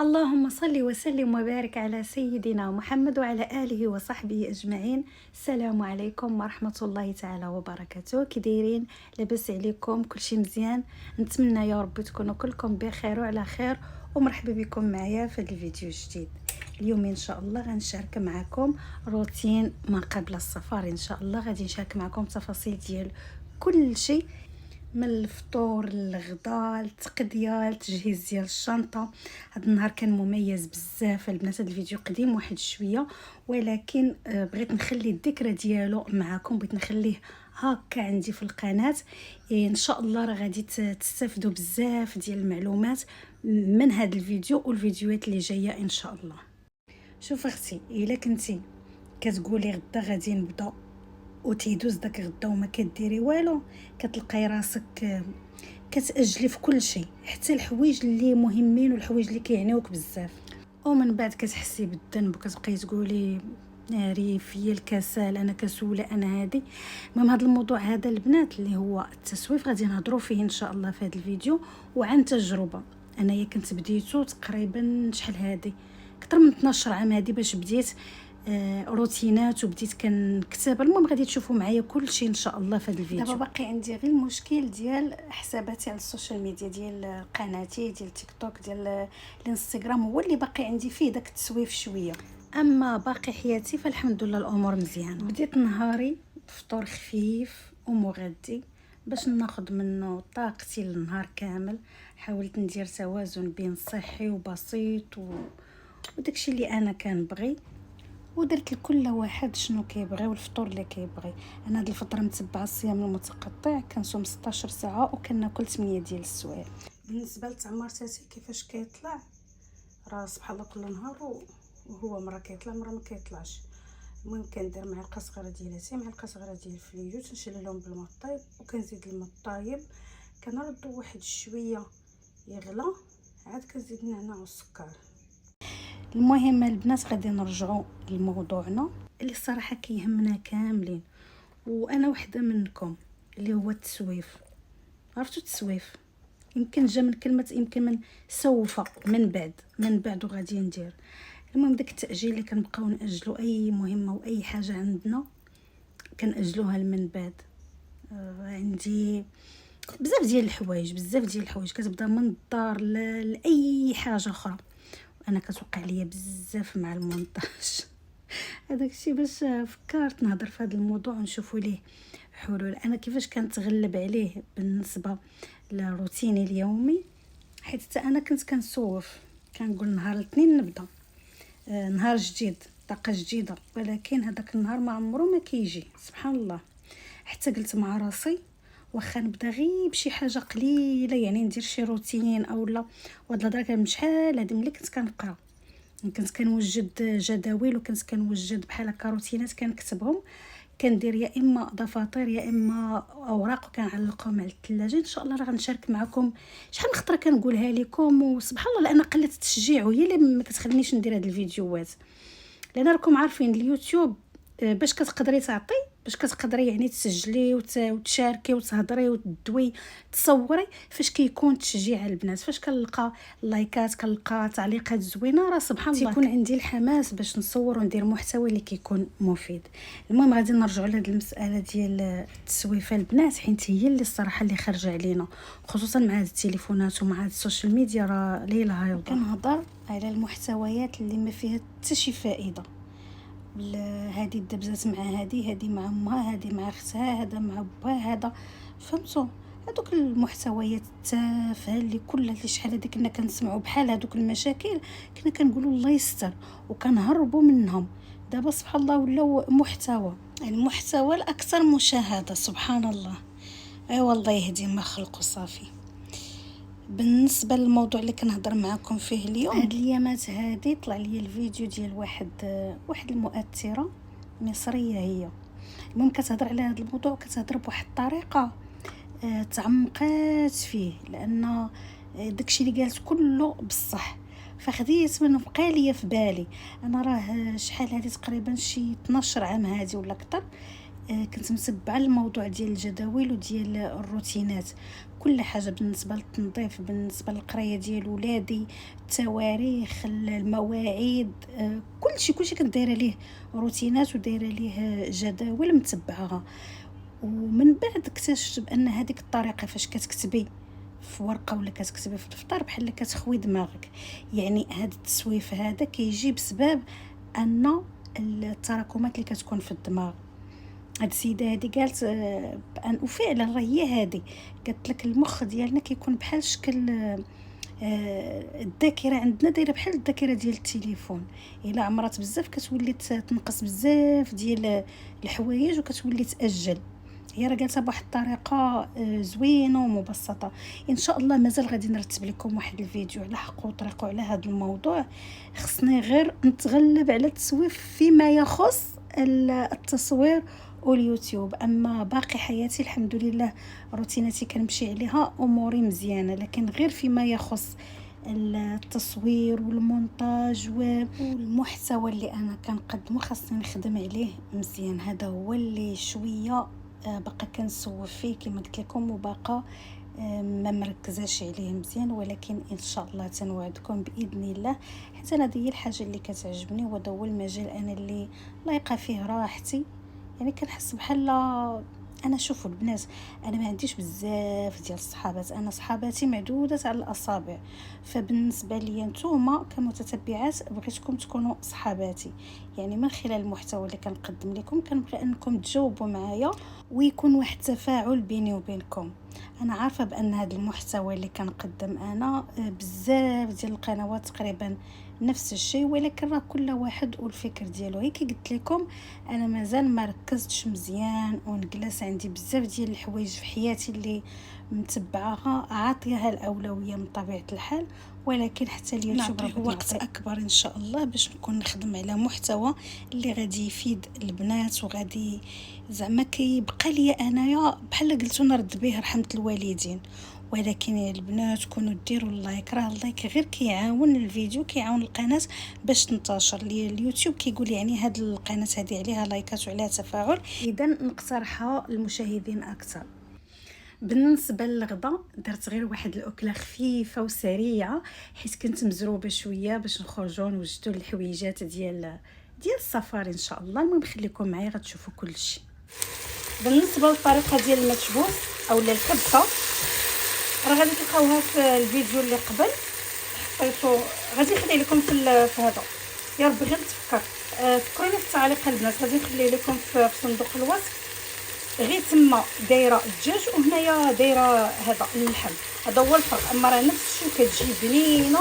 اللهم صل وسلم وبارك على سيدنا محمد وعلى آله وصحبه أجمعين. السلام عليكم ورحمة الله تعالى وبركاته. كي دايرين؟ لاباس عليكم؟ كلشي مزيان؟ نتمنى يا رب تكونوا كلكم بخير وعلى خير، ومرحبا بكم معايا في هذا الفيديو الجديد. اليوم ان شاء الله غنشارك معكم روتين ما قبل السفر. ان شاء الله غادي نشارك معكم تفاصيل ديال كل شيء، من الفطور للغدا التقديه التجهيز ديال الشنطه. هذا النهار كان مميز بزاف البنات. هذا الفيديو قديم واحد شويه، ولكن بغيت نخلي الذكرى ديالو معكم، بغيت نخليه هكا عندي في القناه. ان شاء الله راه غادي تستافدوا بزاف ديال المعلومات من هذا الفيديو والفيديوهات اللي جايه ان شاء الله. شوف اختي، الا كنتي كتقولي غدا غادي نبدا وتيدوز داك غدا وما كديري والو، كتلقاي راسك كتاجلي في كل شيء، حتى الحوايج اللي مهمين والحوايج اللي كيعنيوك بزاف، ومن بعد كتحسي بالذنب وكتبقاي تقولي ناري فيا الكسل، انا كسوله، انا هادي. المهم هذا الموضوع هذا البنات اللي هو التسويف غادي نهضروا فيه ان شاء الله في هذا الفيديو، وعن تجربه انايا كنت بديتو تقريبا شحال هادي اكثر من 12 عام هادي باش بديت روتينات وبديت كنكتب. المهم غادي تشوفوا معايا كل شيء ان شاء الله في هذا الفيديو. دابا باقي عندي غير المشكل ديال حساباتي على السوشيال ميديا، ديال قناتي ديال تيك توك ديال الانستغرام، هو اللي باقي عندي فيه داك التسويف شويه. اما باقي حياتي فالحمد لله الامور مزيانه. بديت نهاري بفطور خفيف ومغذي باش ناخذ منه طاقتي للنهار كامل. حاولت ندير توازن بين صحي وبسيط وداكشي اللي انا كنبغي، ودرت لكل واحد شنو كيبغي والفطور اللي كيبغي. انا هاد الفتره متبعه الصيام المتقطع، كنصوم 16 ساعه وكناكل 8 ديال السوايع. بالنسبه لتعمر تاتي كيفاش كيطلع، راه سبحان الله كل نهار وهو مره كيطلع مره ما كيطلعش. المهم كندير معلقه صغيره ديال اتاي، معلقه صغيره ديال الفليوت، نشيل لهم بالماء الطايب وكنزيد الماء الطايب، كنردو واحد شويه يغلى، عاد كنزيد النعناع والسكر. المهم البنات غادي نرجعوا لموضوعنا اللي الصراحه كيهمنا كاملين، وانا وحده منكم، اللي هو التسويف. عرفتوا التسويف؟ يمكن جا من كلمه، يمكن من سوف، من بعد وغادي ندير. المهم داك التاجيل اللي كنبقاو ناجلوا اي مهمه واي حاجه عندنا كنأجلوها من بعد. عندي بزاف ديال الحوايج كتبدا من الدار لاي حاجه اخرى. انا كتوقع ليا بزاف مع المونتاج هذاك الشيء باش فكرت نهضر في هذا الموضوع ونشوفوا ليه حلول. انا كيفاش كنتغلب عليه بالنسبه لروتيني اليومي، حيت حتى انا كنت كنسوف، كنقول نهار الاثنين نبدا نهار جديد، طاقه جديده، ولكن هذاك النهار ما عمره ما كيجي. سبحان الله. حتى قلت مع راسي واخا نبدا غير بشي حاجه قليله، يعني ندير شي روتين او لا. وهاد الهضره كان شحال هادي ملي كنت كنقرا، كنت كنوجد جداول وكنت كنوجد بحال هكا روتينات كنكتبهم، كندير يا اما دفاتر يا اما اوراق وكنعلقهم على الثلاجه. ان شاء الله راه غنشارك معكم شحال من خطره كنقولها لكم، وسبحان الله لان قله التشجيع هي اللي ما كتخلينيش ندير هاد الفيديوهات. لان راكم عارفين اليوتيوب باش كتقدري تعطي، باش كتقدري يعني تسجلي وتشاركي وتهضري وتدوي تصوري، فاش كيكون تشجيع البنات، فاش كنلقى لايكات، كنلقى تعليقات زوينه، راه سبحان الله تيكون عندي الحماس باش نصور وندير محتوى اللي كيكون مفيد. المهم غادي نرجعوا لهاد المساله ديال التسويفه البنات، حيت هي اللي الصراحه اللي خارجه علينا، خصوصا مع هاد التليفونات ومع هاد السوشيال ميديا، راه ليله هايوضه. كنهضر على المحتويات اللي ما فيها حتى شي فائده. هذه دبزات مع هذه مع امها، هذه مع اختها، هذا مع باها، هذا فهمتوا؟ هذوك المحتويات التافهه اللي كلها اللي شحال هذيك كنا كنسمعوا بحال هذوك المشاكل، كنا كنقولوا الله يستر وكنهربوا منهم. دابا سبحان الله ولاو محتوى، يعني المحتوى الاكثر مشاهده. سبحان الله. اي والله يهدي ما خلقه صافي. بالنسبه للموضوع اللي كنهضر معكم فيه اليوم، هاد الايامات هادي طلع لي الفيديو ديال واحد المؤثره مصريه هي. المهم كتهضر على هذا الموضوع، كتهضر بواحد الطريقه تعمقات فيه، لان داكشي اللي قالت كله بصح. فخديت منه، بقى لي في بالي. انا راه شحال هذه تقريبا شي 12 عام هذه ولا اكثر كنت متبعه الموضوع ديال الجداول وديال الروتينات، كل حاجه بالنسبه للتنظيف، بالنسبه للقرايه ديال ولادي، التواريخ، المواعيد، كلشي كنت دايره ليه روتينات ودايره ليه جداول متبعاها. ومن بعد اكتشفت بان هذيك الطريقه فاش كتكتبي في ورقه ولا كتكتبي في الدفتر بحال كتخوي دماغك. يعني هذا التسويف هذا كيجي بسبب ان التراكمات اللي كتكون في الدماغ. هاد السيده هادي قالت بان وفعلا راه هي هادي، قالت لك المخ ديالنا كيكون بحال شكل الذاكره عندنا دايره بحال الذاكره ديال التليفون، الا عمرات بزاف كتولي تنقص بزاف ديال الحوايج وكتولي تاجل. هي راه قالتها بواحد الطريقه زوينه ومبسطه. ان شاء الله مازال غادي نرتب لكم واحد الفيديو على حق وطريقه على هذا الموضوع. خصني غير نتغلب على التسويف فيما يخص التصوير واليوتيوب، اما باقي حياتي الحمد لله روتيناتي كنمشي عليها، اموري مزيانه. لكن غير فيما يخص التصوير والمونتاج والمحتوى اللي انا كنقدمه خاصني نخدم عليه مزيان. هذا هو اللي شويه بقى كنسوف فيه كما قلت لكم، وباقا ما مركزاش عليه مزيان. ولكن ان شاء الله تنوعدكم باذن الله، حتى هذه هي الحاجه اللي كتعجبني، وهذا هو المجال انا اللي لايقه فيه راحتي. يعني كنحس بحال انا شوفوا البنات، انا ما عنديش بزاف ديال الصحابات، انا صحاباتي معدوده على الاصابع. فبالنسبه لي نتوما كمتتبعات بغيتكم تكونوا صحاباتي، يعني من خلال المحتوى اللي كنقدم لكم كنبغي انكم تجاوبوا معايا ويكون واحد تفاعل بيني وبينكم. انا عارفه بان هذا المحتوى اللي كنقدم انا بزاف ديال القنوات تقريبا نفس الشيء، ولكن راه كل واحد والفكر ديالو. هيك قلت لكم انا مازال ما ركزتش مزيان ونجلس، عندي بزاف ديال الحوايج في حياتي اللي متبعاها عاطيها الاولويه من طبيعه الحال. ولكن حتى اليوتيوب راه وقت اكبر ان شاء الله باش نكون نخدم على محتوى اللي غادي يفيد البنات، وغادي زعما كيبقى لي انايا بحال قلتو نرد به رحمه الوالدين. ولكن يا البنات كونوا ديروا اللايك، راه اللايك غير كيعاون الفيديو، كيعاون القناه باش تنتشر. لي اليوتيوب كيقول يعني هاد القناه هذه عليها لايكات وعليها تفاعل، اذا نقترحها المشاهدين اكثر. بالنسبه للغدا درت غير واحد الاكله خفيفه وسريعه، حيت كنت مزروبه شويه باش نخرجوا نوجدوا الحويجات ديال السفر ان شاء الله. المهم خليكم معايا غتشوفوا كل شيء. بالنسبه للطريقه ديال المكبوس اولا الكبسه، راه غادي تلقاوها في الفيديو اللي قبل حطيتو، غادي نخلي لكم في هذا. يا ربي غير تفكر فكروني في التعليق البنات، غادي نخلي لكم في صندوق الوصف. غير تما دايره الدجاج وهنايا دايره هذا اللحم، هذا هو الفرق. اما راه نفس الشيء كتجي بنينه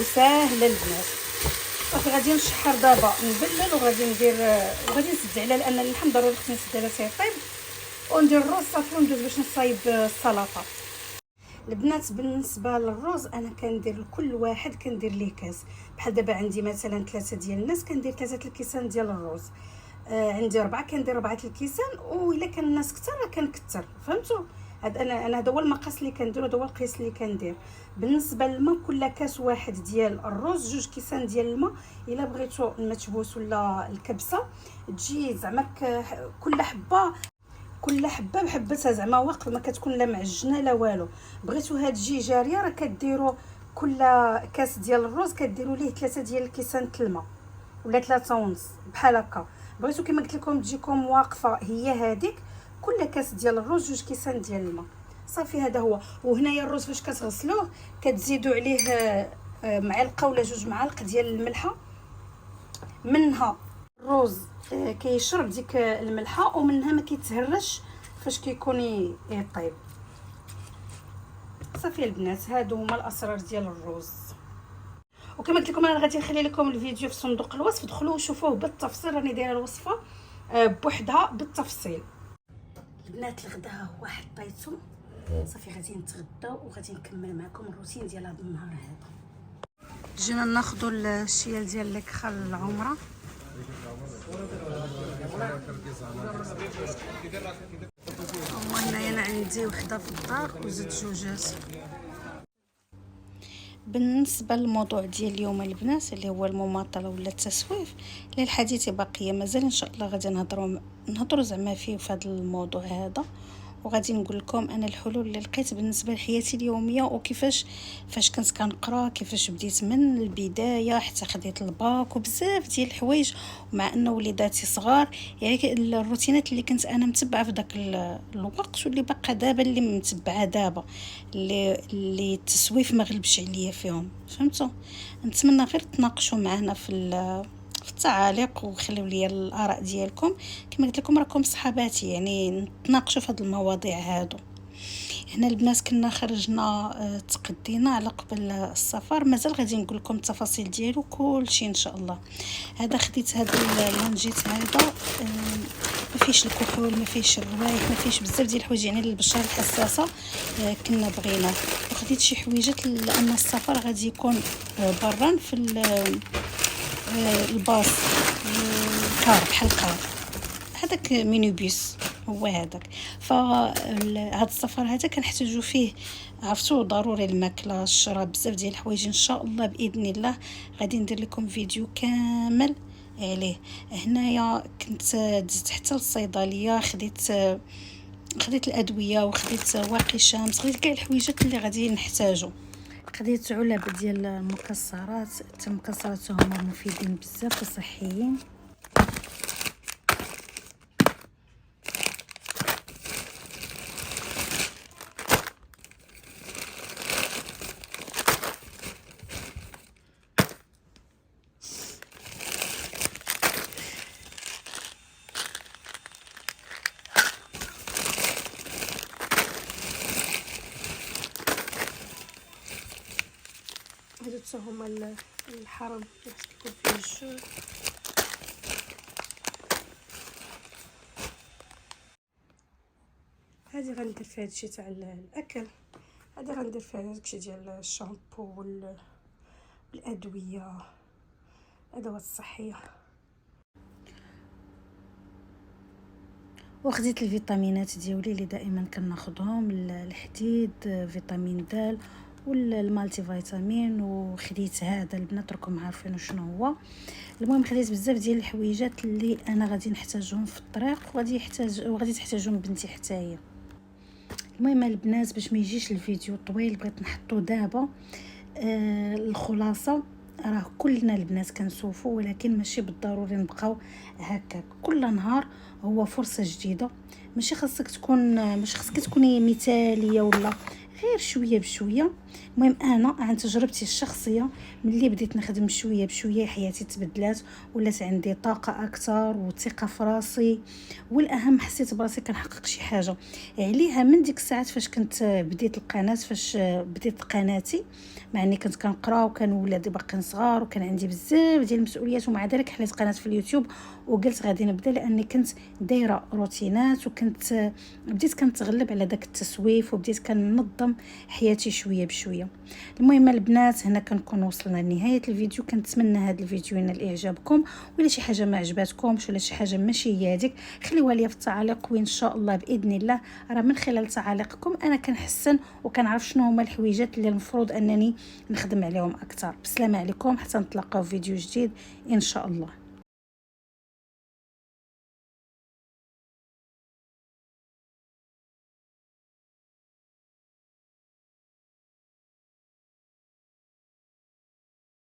وسهله البنات. صافي غادي نشحر دابا نبلل، وغادي ندير وغادي نسد على لان اللحم ضروري خصني نسد على تيطيب، وندير الرز صافي وندوز باش نصايب السلطه. البنات بالنسبه للرز انا كندير لكل واحد كندير ليه كاس. بحال دابا عندي مثلا 3 ديال الناس كندير 3 الكيسان ديال الرز، عندي 4 كندير 4 الكيسان، والا كان الناس كثر راه كنكثر. فهمتوا؟ هذا انا هذا هو المقاس اللي كندير، هذا هو القياس اللي كندير. بالنسبه للماء كل كاس واحد ديال الرز 2 كيسان ديال الماء. الا بغيتوا المتبوس ولا الكبسه تجي زعما كل حبه بحبتها، زعما وقت ما كتكون لا معجنه لا والو. بغيتوها تجي جاريه راه كديروا كل كاس ديال الرز كديروا ليه 3 ديال الكيسان الماء ولا 3 ونص بحال هكا. بغيتو كما قلت لكم تجيكم واقفه هي هذيك، كل كاس ديال الرز 2 كيسان ديال الماء. صافي هذا هو. وهنايا الرز فاش كتغسلوه كتزيدوا عليه معلقه ولا 2 معالق ديال الملحه، منها الرز كيشرب ديك الملحه ومنها ما كيتهرش فاش كيكون يطيب. صافي البنات هادو هما الاسرار ديال الرز. وكما قلت لكم انا غادي نخلي لكم الفيديو في صندوق الوصف، دخلوا وشوفوه بالتفصيل، راني دايره الوصفه بوحدها بالتفصيل. البنات الغدا هو حطيته، صافي غادي نتغداو وغادي نكمل معكم الروتين ديال هذا النهار هذا. جينا ناخذوا الشيال ديال الكخه العمره. هنايا انا عندي وحده في الدار وزيد جوجات. بالنسبه للموضوع ديال اليوم البنات اللي هو المماطله ولا التسويف، للحديث باقيه مازال ان شاء الله غادي نهضروا زعما فيه في هذا الموضوع هذا. وغادي نقول لكم انا الحلول اللي لقيت بالنسبه لحياتي اليوميه، وكيفاش فاش كنت كنقرا، كيفاش بديت من البدايه حتى خديت الباك وبزاف ديال الحوايج. ومع ان وليداتي صغار، يعني الروتينات اللي كنت انا متبعه في داك الوقت واللي باقا دابا اللي متبعه دابا، اللي التسويف ما غلبش عليا فيهم، فهمتوا؟ نتمنى غير تناقشوا معنا في التعاليق وخليو لي الاراء ديالكم. كما قلت لكم راكم صحاباتي، يعني نتناقشوا في هذه المواضيع هادو. هنا البنات كنا خرجنا تقدينا على قبل السفر، مازال غادي نقول لكم التفاصيل ديالو كل شيء ان شاء الله. هذا خديت هذا اللانجيت هذا، ما فيش الكحول، ما فيش الروايح، ما فيش بزاف ديال الحوايج يعني للبشره الحساسه كنا بغينا. وخديت شي حويجات لان السفر غادي يكون برا في الباص، الكار بحال الكار، هذاك مينيبيس هو هذاك. فهاد السفر هذا كنحتاجو فيه، عرفتوا، ضروري الماكله، الشراب، بزاف ديال الحوايج. ان شاء الله باذن الله غادي ندير لكم فيديو كامل عليه. هنايا كنت دزت حتى للصيدليه، خديت الادويه وخديت واقي شمس، خديت كاع الحويجات اللي غادي نحتاجو. خديت علب ديال المكسرات، المكسرات هما مفيدين بزاف وصحيين. هادو هما الحرم اللي يكون فيه الجوع. هذه غندير فيها هادشي تاع الاكل، هذه غندير فيها داكشي ديال الشامبو والادويه، الادوات الصحيه. وخديت الفيتامينات ديالي اللي دائما كناخذهم، الحديد، فيتامين د والمالتي فيتامين. وخديت هذا البنات راكم عارفين شنو هو. المهم خديت بزاف ديال الحويجات اللي انا غادي نحتاجهم في الطريق، وغادي تحتاجهم بنتي حتى هي. المهم البنات باش ما يجيش الفيديو طويل، بغيت نحطو دابا الخلاصه. راه كلنا البنات كنسوفوا، ولكن ماشي بالضروري نبقاو هكاك كل نهار. هو فرصه جديده، ماشي خاصك تكوني مثاليه ولا غير شويه بشويه. المهم انا عن تجربتي الشخصيه، ملي بديت نخدم شويه بشويه حياتي تبدلات، ولات عندي طاقه اكثر وثقه في راسي، والاهم حسيت براسي كنحقق شي حاجه عليها. من ديك الساعات فاش كنت بديت القناه، فاش بديت قناتي، مع اني كنت كنقرا وكان ولادي باقيين صغار وكان عندي بزاف ديال المسؤوليات، ومع ذلك حليت قناه في اليوتيوب وقلت غادي نبدا، لاني كنت دايره روتينات وكنت بديت كنتغلب على داك التسويف، وبديت كننظم حياتي شويه بشويه. المهم البنات هنا كنكون وصلنا لنهايه الفيديو. كنتمنى هذا الفيديو ينال اعجابكم، ولا شي حاجه ما عجباتكمش ولا شي حاجه ماشي هي هذيك، خليوها لي في التعاليق، وان شاء الله باذن الله راه من خلال تعاليقكم انا كنحسن وكنعرف شنو هما الحويجات اللي المفروض انني نخدم عليهم اكثر. بسلامه عليكم، حتى نتلاقاو في فيديو جديد ان شاء الله.